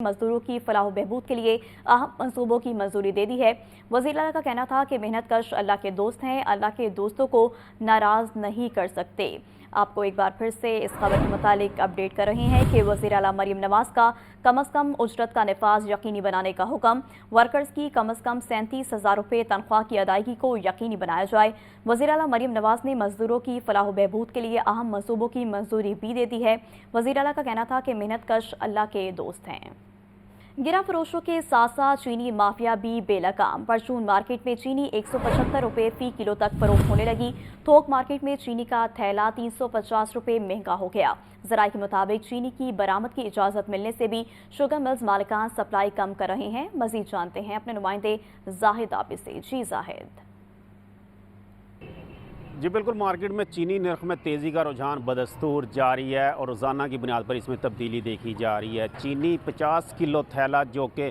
मजदूरों की फलाह व बहबूद के लिए अहम मंसूबों की मंजूरी दे दी है। वज़ीर आला का कहना था कि मेहनत कश अल्लाह के दोस्त हैं, अल्लाह के दोस्तों को नाराज नहीं कर सकते। आपको एक बार फिर से इस खबर के मुतालिक अपडेट कर रहे हैं कि वज़ीर आला मरियम नवाज का कम अज़ कम उजरत का नफाज यकीनी बनाने का हुक्म। वर्कर्स की कम अज़ कम 37,000 रुपये तनख्वाह की अदायगी को यकीनी बनाया जाए। वज़ीर आला मरियम नवाज ने मजदूरों की फलाह व बहबूद के लिए अहम मंसूबों की मंजूरी भी दे दी है। वज़ीर आला का कहना था कि मेहनत कश अल्लाह के दोस्त हैं। गिरा फरोशों के साथ साथ चीनी माफिया भी बेलगाम। परचून मार्केट में चीनी 175 रुपये फी किलो तक फरोख्त होने लगी। थोक मार्केट में चीनी का थैला 350 रुपये महंगा हो गया। ज़राए के मुताबिक चीनी की बरामद की इजाज़त मिलने से भी शुगर मिल्स मालिकान सप्लाई कम कर रहे हैं। मजीद जानते हैं अपने नुमाइंदे जाहिद आबिद से। जी जाहिद। जी बिल्कुल, मार्केट में चीनी नर्ख में तेज़ी का रुझान बदस्तूर जारी है और रोज़ाना की बुनियाद पर इसमें तब्दीली देखी जा रही है। चीनी 50 किलो थैला जो कि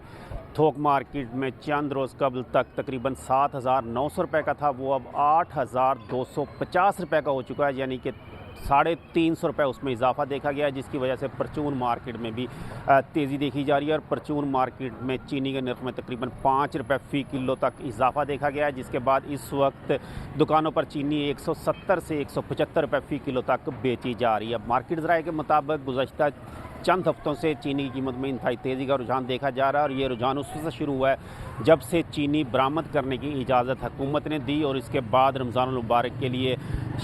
थोक मार्केट में चंद रोज़ कबल तक तकरीबन 7,900 रुपये का था, वो अब 8,250 रुपये का हो चुका है, यानी कि 350 रुपये उसमें इजाफा देखा गया है, जिसकी वजह से परचून मार्केट में भी तेज़ी देखी जा रही है। और परचून मार्केट में चीनी के नर्ख में तकरीबन 5 रुपये फ़ी किलो तक इजाफा देखा गया है, जिसके बाद इस वक्त दुकानों पर चीनी 170 से 175 रुपये फ़ी किलो तक बेची जा रही है। मार्केट ज़राए के मुताबिक गुज़श्ता चंद हफ्तों से चीनी की कीमत में इंतहाई तेज़ी का रुझान देखा जा रहा है और ये रुझान उस से शुरू हुआ है जब से चीनी बरामद करने की इजाज़त हुकूमत ने दी और इसके बाद रमज़ान मुबारक के लिए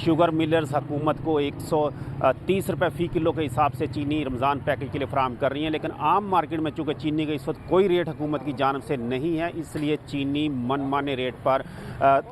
शुगर मिलर्स हुकूमत को 130 रुपये फ़ी किलो के हिसाब से चीनी रमज़ान पैकेज के लिए फ़राहम कर रही हैं। लेकिन आम मार्केट में चूँकि चीनी का इस वक्त कोई रेट हुकूमत की जानब से नहीं है, इसलिए चीनी मनमाने रेट पर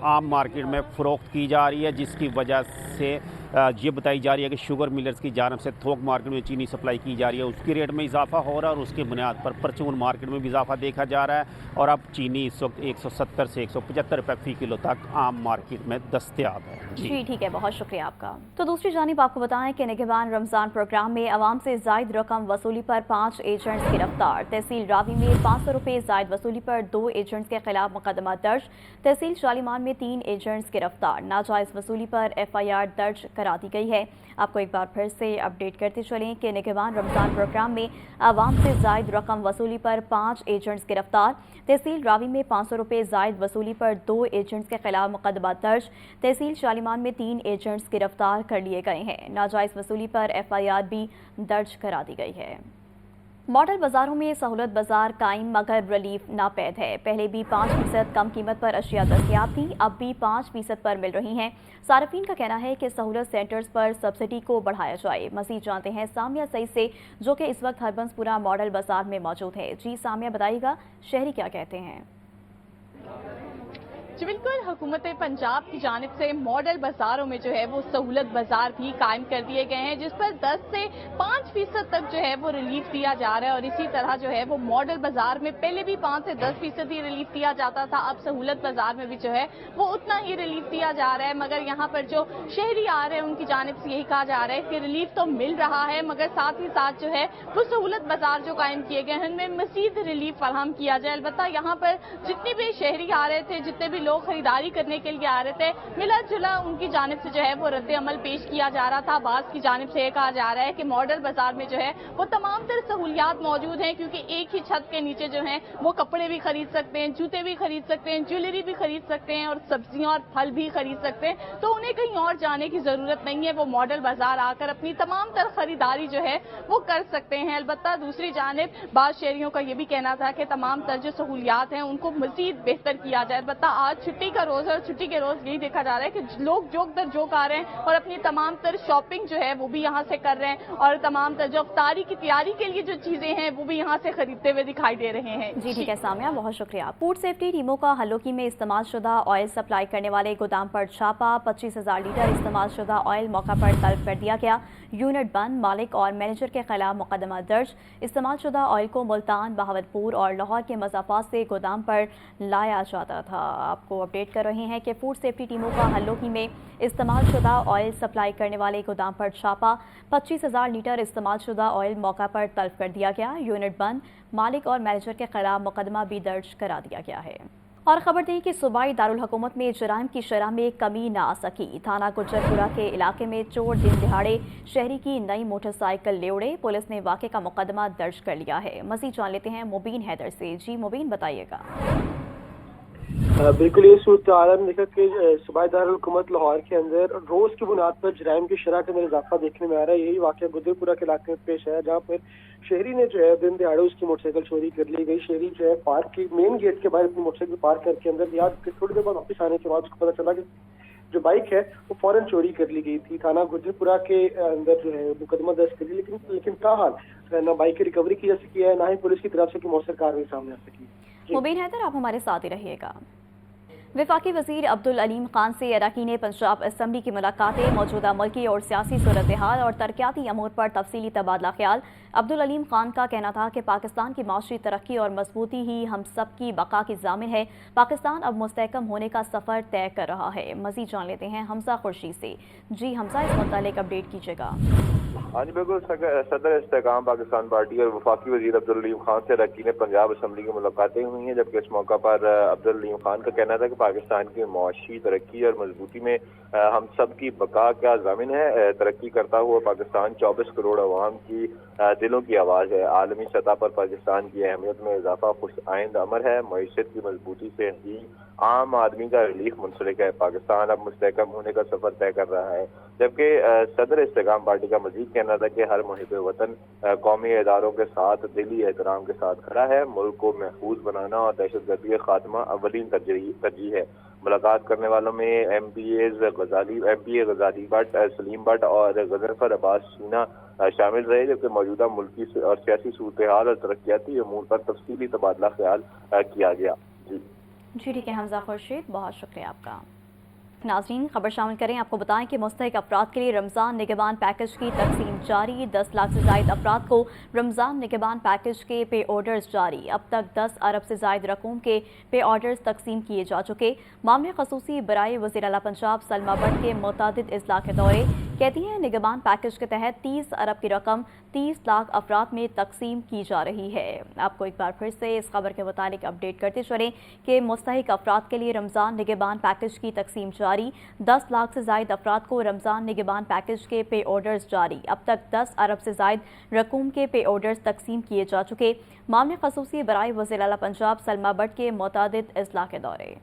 आम मार्केट में फ़रोख्त की जा रही है, जिसकी वजह से ये बताई जा रही है कि शुगर मिलर्स की जानब से थोक मार्केट में चीनी सप्लाई की जा रही है, उसकी रेट में इजाफा हो रहा है और उसकी बुनियाद पर परचून मार्केट में भी इजाफा देखा जा रहा है और अब चीनी इस वक्त 170 से 175 रुपये फ़ी किलो तक आम मार्केट में दस्तयाब है। जी ठीक है, बहुत शुक्रिया आपका। तो दूसरी जानिब आपको बताएं कि निगहबान रमज़ान प्रोग्राम में अवाम से जायद रकम वसूली पर 5 एजेंट्स गिरफ्तार। तहसील रावी में 500 रुपये जायद वसूली पर 2 एजेंट्स के खिलाफ मुकदमा दर्ज। तहसील शालीमार में 3 एजेंट्स गिरफ्तार। नाजायज़ वसूली पर FIR दर्ज करा दी गई है। आपको एक बार फिर से अपडेट करते चलें कि निगहबान रमज़ान प्रोग्राम में आवाम से जायद रकम वसूली पर 5 एजेंट्स गिरफ्तार। तहसील रावी में 500 रुपये जायद वसूली पर 2 एजेंट्स के खिलाफ मुकदमा दर्ज। तहसील शालीमार में 3 एजेंट्स गिरफ्तार कर लिए गए हैं। नाजायज़ वसूली पर FIR भी दर्ज करा दी गई है। मॉडल बाजारों में सहूलत बाजार कायम मगर रिलीफ नापैद है। पहले भी 5% कम कीमत पर अशिया दस्तयाब थी, अब भी 5% पर मिल रही हैं। सार्फिन का कहना है कि सहूलत सेंटर्स पर सब्सिडी को बढ़ाया जाए। मज़ीद जानते हैं सामिया सईद से, जो कि इस वक्त हरबंसपुरा मॉडल बाजार में मौजूद है। जी सामिया, बताइएगा शहरी क्या कहते हैं? जी बिल्कुल, हुकूमत पंजाब की जानिब से मॉडल बाजारों में जो है वो सहूलत बाजार भी कायम कर दिए गए हैं, जिस पर 10 से 5% तक जो है वो रिलीफ दिया जा रहा है। और इसी तरह जो है वो मॉडल बाजार में पहले भी 5 से 10% ही रिलीफ दिया जाता था, अब सहूलत बाजार में भी जो है वो उतना ही रिलीफ दिया जा रहा है। मगर यहाँ पर जो शहरी आ रहे हैं उनकी जानिब से यही कहा जा रहा है कि रिलीफ तो मिल रहा है, मगर साथ ही साथ जो है वो सहूलत बाजार जो कायम किए गए हैं उनमें मजीद रिलीफ फराहम किया जाए। अलबत्ता यहाँ पर जितने भी शहरी आ रहे थे, जितने भी लोग खरीदारी करने के लिए आ रहे थे, मिला जुला उनकी जानिब से जो है वो रद्द अमल पेश किया जा रहा था। बास की जानिब से कहा जा रहा है कि मॉडल बाजार में जो है वो तमाम तर सहूलियात मौजूद हैं, क्योंकि एक ही छत के नीचे जो है वो कपड़े भी खरीद सकते हैं, जूते भी खरीद सकते हैं, ज्वेलरी भी खरीद सकते हैं और सब्जियां और फल भी खरीद सकते हैं। तो उन्हें कहीं और जाने की जरूरत नहीं है, वो मॉडल बाजार आकर अपनी तमाम तर खरीदारी जो है वो कर सकते हैं। अलबत्ता दूसरी जानिब बाद शहरियों का ये भी कहना था कि तमाम तर जो सहूलियात हैं उनको मजीद बेहतर किया जाए। अलबत्ता आज छुट्टी का रोज है और छुट्टी के रोज यही देखा जा रहा है कि लोग जोक दर जोक आ रहे हैं और अपनी तमाम तर शॉपिंग जो है वो भी यहाँ से कर रहे हैं और तमाम तर जो इफ्तारी की तैयारी के लिए जो चीजें हैं वो भी यहाँ से खरीदते हुए दिखाई दे रहे हैं। जी ठीक है सामिया, बहुत शुक्रिया। फूड सेफ्टी टीमों का हल्लोकी में इस्तेमाल शुदा ऑयल सप्लाई करने वाले गोदाम पर छापा। 25,000 लीटर इस्तेमाल शुदा ऑयल मौका पर तलब कर दिया गया। यूनिट बंद, मालिक और मैनेजर के खिलाफ मुकदमा दर्ज। इस्तेमाल शुदा ऑयल को मुल्तान, बहावलपुर और लाहौर के मज़ाफात से गोदाम पर लाया जाता था। आपको अपडेट कर रहे हैं कि फूड सेफ्टी टीमों का हल्लोकी में इस्तेमाल शुदा ऑयल सप्लाई करने वाले गोदाम पर छापा। 25,000 लीटर इस्तेमाल शुदा ऑयल मौका पर तलब कर दिया गया। यूनिट बंद, मालिक और मैनेजर के खिलाफ मुकदमा भी दर्ज करा दिया गया है। और खबर दें कि सूबाई दारुल हुकूमत में जराइम की शरह में कमी न आ सकी। थाना गुज्जरपुरा के इलाके में चोर दिन दिहाड़े शहरी की नई मोटरसाइकिल ले उड़े। पुलिस ने वाक़े का मुकदमा दर्ज कर लिया है। मज़ीद जान लेते हैं मुबीन हैदर से। जी मुबीन, बताइएगा। बिल्कुल ये सूरत आलम देखा कि सूबाई दारुल हुकूमत लाहौर के अंदर रोज की बुनियाद पर जराइम की शरह के अंदर इजाफा देखने में आ रहा है। यही वाक़या गुजरपुरा के इलाके में पेश है, जहाँ पर शहरी ने जो है दिन दिहाड़े उसकी मोटरसाइकिल चोरी कर ली गई। शहरी जो है पार्क की मेन गेट के बाहर अपनी मोटरसाइकिल पार्क करके अंदर याद थोड़ी देर बाद वापस आने के बाद उसको पता चला कि जो बाइक है वो फौरन चोरी कर ली गई थी। थाना गुजरपुरा के अंदर जो है मुकदमा दर्ज कर लिया, लेकिन ताहाल ना बाइक की रिकवरी की जा सकी है, ना ही पुलिस की तरफ से कोई मौसर कार्रवाई सामने आ सकी। मुबीन हैदर, आप हमारे साथ ही रहिएगा। वफाकी वज़ीर अब्दुल अलीम खान से अरकान पंजाब असम्बली की मुलाकातें, मौजूदा मुल्की और सियासी सूरत हाल और तरक्याती अमूर पर तफसीली तबादला ख्याल। अब्दुल अलीम खान का कहना था कि पाकिस्तान की माशी तरक्की और मजबूती ही हम सब की बका की ज़ामिन है। पाकिस्तान अब मुस्तहकम होने का सफ़र तय कर रहा है। मज़ीद जान लेते हैं हमजा खुर्शीद से। जी हमजा, इस मुतालिक अपडेट कीजिएगा। हाँ जी बिल्कुल, सदर इस्तेकाम पाकिस्तान पार्टी और वफाकी वज़ीर अब्दुल अलीम खान से अरकान पंजाब असम्बली की मुलाकातें हुई हैं, जबकि इस मौका पर अब्दुल अलीम खान का कहना था कि पाकिस्तान की मुआशी तरक्की और मजबूती में हम सब की बका क्या ज़ामिन है। तरक्की करता हुआ पाकिस्तान 24 करोड़ अवाम की दिलों की आवाज़ है। आलमी सतह पर पाकिस्तान की अहमियत में इजाफा खुश आइंद अमर है। मईशत की मजबूती से ही आम आदमी का रिलीफ मुंसलिक है। पाकिस्तान अब मुस्तहकम होने का सफर तय कर रहा है। जबकि सदर इस्तेकाम पार्टी का मजीद कहना था कि हर मुहिब वतन कौमी इदारों के साथ दिली एहतराम के साथ खड़ा है। मुल्क को महफूज बनाना और दहशतगर्दी का खात्मा अवलीन तरजीह है। मुलाकात करने वालों में एमपीए गजाली भट्ट, सलीम भट्ट और गजनफर अब्बास सीना शामिल रहे, जबकि मौजूदा मुल्की और सियासी सूरत हाल और तरक्याती अमूर पर तफसीली तबादला ख्याल किया गया। जी ठीक है हमजा खुर्शीद, बहुत शुक्रिया आपका। नाज़रीन, खबर शामिल करें। आपको बताएं कि मुस्तहिक अफराद के लिए रमज़ान निगहबान पैकेज की तकसीम जारी। 10 लाख से ज़ायद अफराद को रमज़ान निगहबान पैकेज के पे ऑर्डर्स जारी। अब तक 10 अरब से ज़ायद रकूम के पे ऑर्डर्स तकसीम किए जा चुके। मामले खसूसी बराए वज़ीर आला पंजाब सलमा भट्ट के मुतादिद इजला के दौरे कहती हैं निगहबान पैकेज के तहत 30 अरब की रकम 30 लाख अफराद में तकसीम की जा रही है। आपको एक बार फिर से इस खबर के मुतालिक अपडेट करते चलें कि मुस्तहिक अफराद के लिए रमज़ान निगहबान पैकेज की तकसीम जारी। 10 लाख से ज़ायद अफराद को रमज़ान निगहबान पैकेज के पे ऑर्डर्स जारी। अब तक 10 अरब से ज़ायद रकूम के पे ऑर्डर्स तकसीम किए जा चुके। मामले खसूसी बराए वज़ीर आला पंजाब सलमा भट्ट के मुतादिद इजला के दौरे।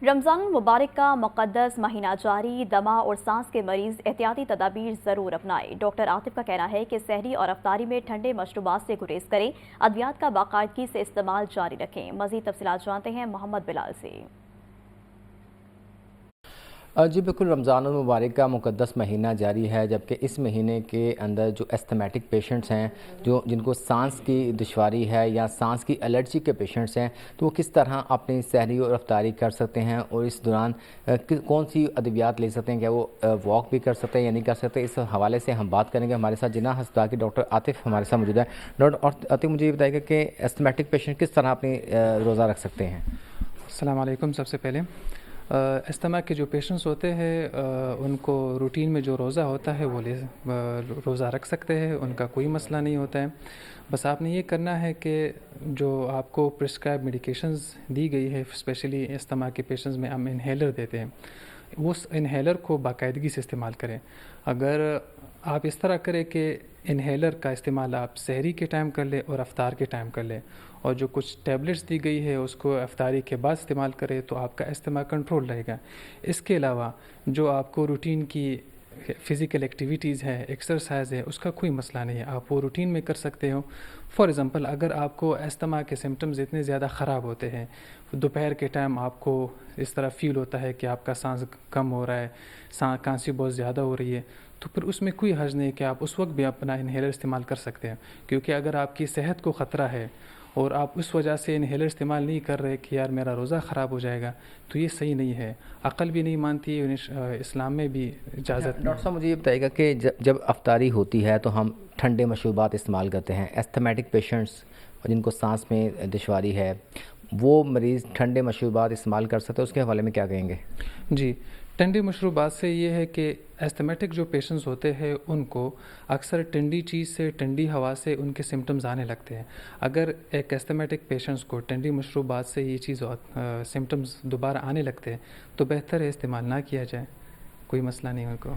रमज़ान मुबारक का मुक़द्दस महीना जारी। दमा और सांस के मरीज़ एहतियाती तदाबीर ज़रूर अपनाएं। डॉक्टर आतिफ का कहना है कि सहरी और अफ्तारी में ठंडे मशरूबात से गुरेज करें। अद्वियात का बाकायदगी से इस्तेमाल जारी रखें। मज़ीद तफसीलात जानते हैं मोहम्मद बिलाल से। जी बिल्कुल, रमज़ान मुबारक का मुक़द्दस महीना जारी है, जबकि इस महीने के अंदर जो एस्थमेटिक पेशेंट्स हैं, जिनको सांस की दुश्वारी है या सांस की एलर्जी के पेशेंट्स हैं, तो वो किस तरह अपनी सहरी और अफ्तारी कर सकते हैं और इस दौरान कौन सी अद्वियात ले सकते हैं, क्या वो वॉक भी कर सकते हैं या नहीं कर सकते, इस हवाले से हम बात करेंगे। हमारे साथ जिन्ना अस्पताल के डॉक्टर आतिफ हमारे साथ मौजूद है। डॉक्टर आतिफ, मुझे ये बताइएगा कि एस्थमेटिक पेशेंट किस तरह अपनी रोज़ा रख सकते हैं? अस्सलाम वालेकुम। सबसे पहले अस्थमा के जो पेशेंट्स होते हैं उनको रूटीन में जो रोज़ा होता है वो रोज़ा रख सकते हैं, उनका कोई मसला नहीं होता है। बस आपने ये करना है कि जो आपको प्रिस्क्राइब मेडिकेशंस दी गई है, स्पेशली अस्थमा के पेशेंट्स में हम इन्हेलर देते हैं, उस इन्हेलर को बाकायदगी से इस्तेमाल करें। अगर आप इस तरह करें कि इन्हेलर का इस्तेमाल आप सहरी के टाइम कर लें और अफ्तार के टाइम कर लें, और जो कुछ टैबलेट्स दी गई है उसको अफ्तारी के बाद इस्तेमाल करें, तो आपका अस्थमा कंट्रोल रहेगा। इसके अलावा जो आपको रूटीन की फ़िज़िकल एक्टिविटीज़ है, एक्सरसाइज है, उसका कोई मसला नहीं है, आप वो रूटीन में कर सकते हो। फॉर एग्ज़ाम्पल, अगर आपको अस्थमा के सिम्टम्स इतने ज़्यादा ख़राब होते हैं, दोपहर के टाइम आपको इस तरह फ़ील होता है कि आपका सांस कम हो रहा है, खांसी बहुत ज़्यादा हो रही है, तो फिर उसमें कोई हर्ज नहीं कि आप उस वक्त भी अपना इन्हेलर इस्तेमाल कर सकते हैं। क्योंकि अगर आपकी सेहत को ख़तरा है और आप उस वजह से इन्हेलर इस्तेमाल नहीं कर रहे कि यार मेरा रोज़ा ख़राब हो जाएगा, तो ये सही नहीं है। अक़ल भी नहीं मानती है, इस्लाम में भी इजाज़त। डॉक्टर साहब, मुझे ये बताइएगा कि जब अफ्तारी होती है तो हम ठंडे मशरूबात इस्तेमाल करते हैं। एस्थमेटिक पेशेंट्स जिनको सांस में दुश्वारी है, वो मरीज़ ठंडे मशरूबात इस्तेमाल कर सकते हैं, उसके हवाले में क्या कहेंगे? जी, ٹھنڈی مشروبات سے یہ ہے کہ ایستھمیٹک جو پیشنٹس ہوتے ہیں ان کو اکثر ٹھنڈی چیز سے ٹھنڈی ہوا سے ان کے سمٹمز آنے لگتے ہیں. اگر ایک ایستھمیٹک پیشنٹس کو ٹھنڈی مشروبات سے یہ چیز سمٹمز دوبارہ آنے لگتے ہیں تو بہتر ہے استعمال نہ کیا جائے, کوئی مسئلہ نہیں ان کو.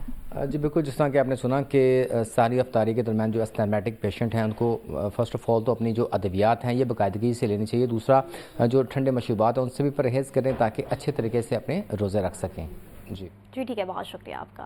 جی بالکل, جس طرح کہ آپ نے سنا کہ ساری افطاری کے درمیان جو استھمیٹک پیشنٹ ہیں ان کو فرسٹ آف آل تو اپنی جو ادویات ہیں یہ باقاعدگی سے لینی چاہیے. دوسرا جو ٹھنڈے مشروبات ہیں ان سے بھی پرہیز کریں تاکہ اچھے طریقے سے اپنے روزے رکھ سکیں. جی ٹھیک ہے, بہت شکریہ آپ کا.